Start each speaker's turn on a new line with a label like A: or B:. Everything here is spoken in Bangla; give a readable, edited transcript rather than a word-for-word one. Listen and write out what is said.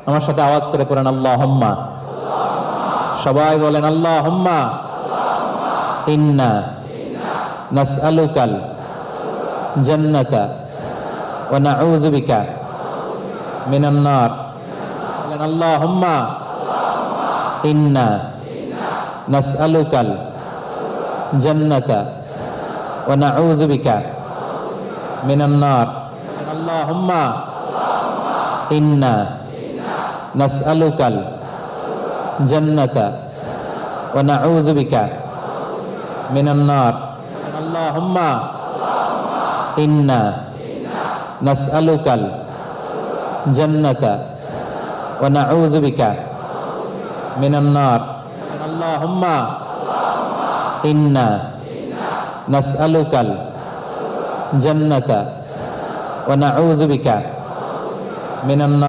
A: আমার সাথে আওয়াজ করে পড়েন আল্লাহুম্মা। সবাই বলেন আল্লাহুম্মা ইন্না নাসআলুকাল জান্নাতা ওয়া নাউযু বিকা মিনান নার। বলেন আল্লাহুম্মা ইন্না নাসআলুকাল জান্নাতা ওয়া নাউযু বিকা মিনান নার। আল্লাহুম্মা ইন্না নাসআলুকাল জান্নাতা ওয়া নাউযু বিকা মিনান নার। আল্লাহুম্মা ইন্না নাসআলুকাল জান্নাতা ওয়া নাউযু বিকা মিনান নার। আল্লাহুম্মা ইন্না নাসআলুকাল জান্নাতা ওয়া নাউযু বিকা মিনান নার।